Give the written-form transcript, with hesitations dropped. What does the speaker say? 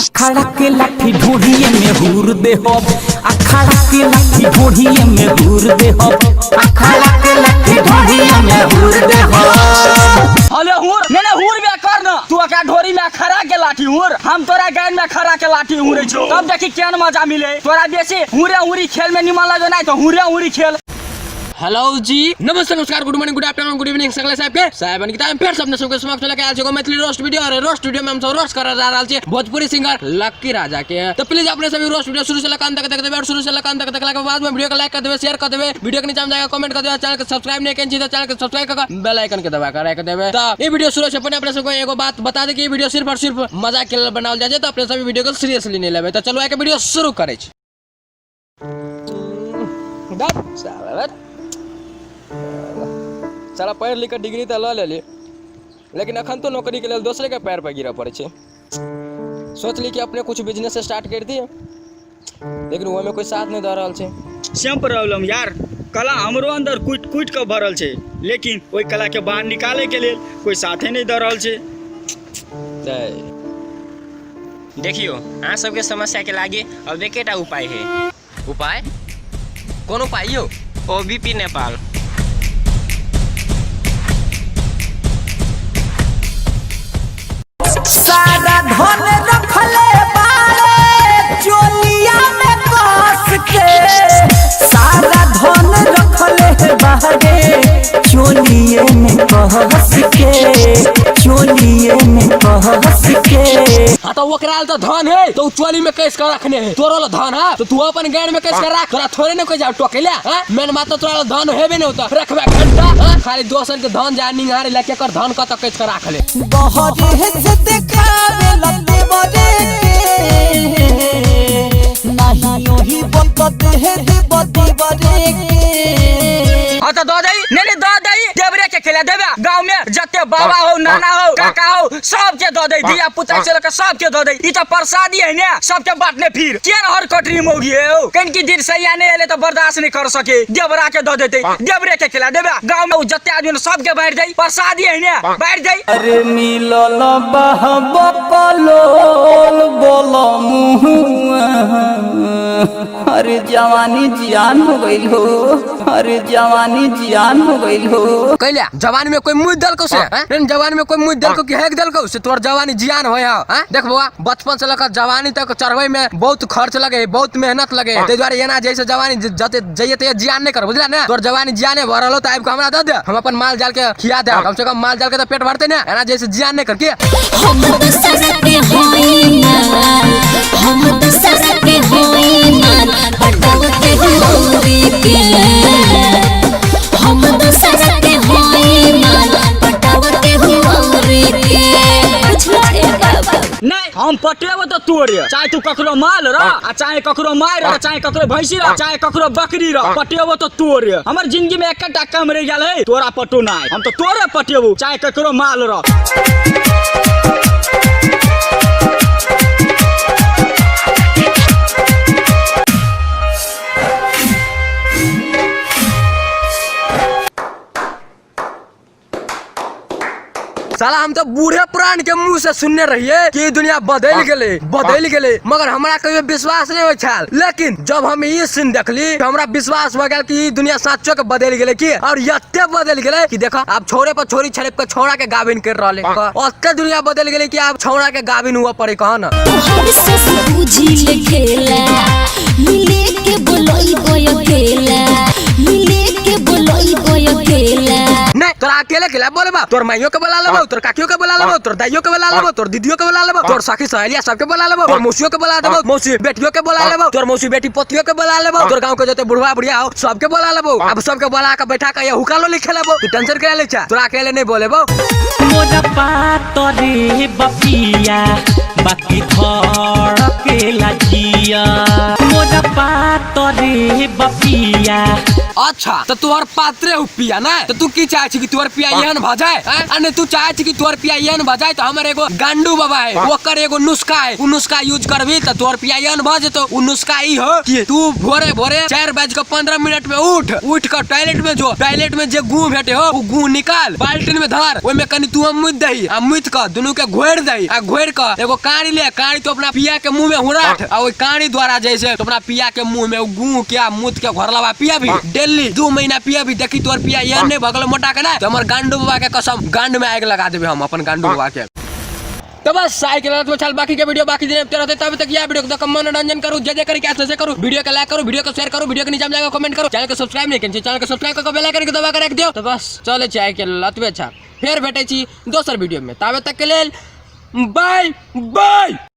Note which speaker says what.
Speaker 1: अखाड़ा के लाठी ढूढ़िए में हूर दे हो, अखाड़ा के लाठी ढूढ़िए में हूर दे हो, अखाड़ा के लाठी ढूढ़िए में हूर दे हो।
Speaker 2: अरे हूर मैंने हूर बे कर ना, तू क्या ढोरी में अखाड़ा के लाठी हूर, हम तोरा गैन में अखाड़ा के लाठी हूरे छो, तब देखी क्या मजा मिले। तोरा बेसी हूरे हूरी खेल में निमन लगे नहीं तो हूरे हूरी खेल।
Speaker 3: हेलो जी, नमस्ते, नमस्कार, good morning, good afternoon, good evening सकले साहब के साहब की टाइम फिर सबने सबके समक्ष लेके आए छो मैथिली रोस्ट वीडियो। और रोस्ट वीडियो में हम सब रोस्ट कर जा रहल छी भोजपुरी सिंगर लक्की राजा के। तो प्लीज अपने सभी रोस्ट वीडियो शुरू से लेकर अंत तक देख देबे और शुरू से लेकर अंत तक देखला के बाद में वीडियो को लाइक कर देबे, शेयर कर देबे, वीडियो के नीचे में जाकर कमेंट कर देबे, चैनल को सब्सक्राइब नहीं किया तो चैनल को सब्सक्राइब करके बेल आइकन के दबा कर देबे। तो ये वीडियो शुरू से पहले अपने सबको एगो बात बता दे कि ये वीडियो सिर्फ और सिर्फ मजाक के लिए बनावल जाय छै, तो अपने सभी वीडियो को सीरियसली नहीं लेबे। तो चलो आके वीडियो शुरू करै छी। सारा पढ़ लिख डिग्री तो ल लेली, लेकिन अखन तो नौकरी के लिए दूसरे के पैर पर गिरा पड़े। सोच ली कि अपने कुछ बिजनेस स्टार्ट कर दिए, लेकिन वो में कोई साथ नहीं दे रहा है।
Speaker 2: सेम प्रॉब्लम यार, कला हमरो अंदर कुट कुट के भरल छे, लेकिन ओई कला के बाहर निकाले के लिए कोई साथे नहीं दे रहल छे।
Speaker 4: देखियो अहाँ सबके समस्या के लागे अब एकेटा उपाय है।
Speaker 3: उपाय? कौन उपाय यो?
Speaker 4: ओबीपी नेपाल।
Speaker 1: सारा धन रखले बारे चोलिया में कस के, सारा धन रखले बारे चोलिए में कस के, चोलिए में कस के।
Speaker 3: हाँ तो ओकरा तो धन है तो चोली में कैस कर रखने है, तोरा धन है तो तू अपन गैर में कैस कर रख, तोरा थोड़े न कोई जा टोकेला। हां मेन बात तो तोरा धन हेबे नहीं होता, रखबे घंटा। हां खाली दोसर के धन जा निहारे लेके कर धन का तो कैस कर रख ले।
Speaker 1: बहुत से देखावे लते बरे के, नहीं ओही बोलत है दे बदी बरे के।
Speaker 2: हाँ तो दो दई नहीं दो दई देवरे के खिला देबे। गांव में जते बाबा हो, नाना हो, काका हो, सबके दो दई, दिया पुता से लेकर सबके दो दई। ई तो प्रसादी है ने, सबके बांटने फिर केन हर कटरी मोगी है हो, कन की दिन सैया नहीं एले तो बर्दाश्त नहीं कर सके, देवरा के दो देते, देवरे के खिला देबे। गांव में जते आदमी सबके बैठ जाई, प्रसादी है ने बैठ जाई।
Speaker 1: अरे मिलल बहब पलोल बोलो मुहुआ, अरे जवानी जियान हो गइल हो, अरे जवानी जियान हो गइल हो।
Speaker 3: कैला जवानी में कोई मुँह दल को से, जवानी में कोई मुँह दल को कि हेक दल को से तोर जवानी जियान होय है। देख बउआ बचपन से लेकर जवानी तक चढ़वे में बहुत खर्च लगे, बहुत मेहनत लगे, ते द्वारा एना जैसे जवानी जते जइते जियान नहीं कर, बुझला ना। तोर जवानी जियाने भरल हो त आइब के हमरा दे दे, हम अपन माल जाल के खिया दे, कम से कम माल जाल के तो पेट भरते ना, एना जैसे जियान नहीं कर के।
Speaker 5: हम तो सरके होई ना, हम तो सरके होई ना, पटवते होरी के, हम तो सरके होई ना, पटवते होरी के।
Speaker 2: नहीं हम पटेबो तो तोरे, चाहे तू ककरो माल रह, आ चाहे ककरो मार रह, चाहे ककरो भैंसी रह, चाहे ककरो बकरी रह, पटेबो तो तोरे। हमर जिंदगी में एकटा कम रह गेल है, तोरा पटो ना, हम तो तोरे पटेबो चाहे ककरो माल रह।
Speaker 3: साला हम तो बूढ़े पुरान के मुंह से सुनने रहिए कि दुनिया बदल गेले, मगर हमरा कभी विश्वास नहीं हो छल। लेकिन जब हम ये सीन देखली तो हमरा विश्वास हो गया कि दुनिया सच्चो के बदल गेले की, और यत्ते बदल गेले कि देखो अब छोरे पर छोरी छड़प के छोड़ा के गाभिन कर रहले, ओते दुनिया बदल गेले कि अब छोड़ा के गाभिन हुआ पड़े कहा ना। नहीं तोरा अकेले के बोले बा, तोर माइयों के बुला लेबो, तोर काकियों के बुला लेबो, तोर दाइयों के बुला लेबो, तोर दीदियों के बुला लेबो, तोर सखी सहेलिया सबके बुला लेबो, तोर मौसियों के बुला देबो, मौसी बेटियों के बुला लेबो, तोर मौसी बेटी पोतियों के बुला लेबो, तोर गांव के जते बुढ़वा बुढ़िया हो सबके बुला लेबो। अब सबके बुला के बैठा के ये हुकालो लिखे लेबो, तू टेंशन करे ले छ, तोरा अकेले नहीं बोलेबो।
Speaker 6: मोरा पातरे बपिया बाकी धर के लाजिया, मोरा पातरे बपिया।
Speaker 3: अच्छा तो तोहर पात्रे हो पिया ना तो तू की चाहे छी कि तोहर पिया यहन भ जाए अने तू चाहे छी कि तोहर पिया यहन भ जाए तो हमर एगो गांडू बाबा है ओकर एगो नुस्खा है उ नुस्खा यूज करबी तो तोहर पिया यहन भ जेतो। उ नुस्खा ई हो कि तू भोरे भोरे 4:15 में उठ कर टॉयलेट में जो टॉयलेट में जे गू भेटे हो उ गू निकाल बाल्टी में धर ओय में कनी तू मुद दही आ मुद क दुनु के घोर दही आ घोर क एगो काड़ी ले काड़ी तो अपना पिया के मुंह में हुराट आ ओय काड़ी द्वारा जैसे तो अपना पिया के मुंह में गू क्या मुद के घोरलावा पिया भी डेली 2 महीना पिया भी देखी तोर पिया यहन नहीं भगल मोटा के ना तो हमर गांडू बाबा के कसम गांड में आग लगा देबे हम अपन गांडू बाबा के। तो बस साइकिल में चल बाकी के वीडियो बाकी दिन रहते तब तक यह वीडियो को मनोरंजन करूं जय करी क्या से करूं वीडियो को लाइक करूं वीडियो को शेयर करूं वीडियो के नीचे जाकर कमेंट करो चैनल को सब्सक्राइब नहीं किया चैनल को सब्सक्राइब करके बेल आइकन के दबा कर रख दियो। तो बस चले चाय के लतवे अच्छा फिर भेटे छी दोसर वीडियो में तब तक के लेल बाय बाय।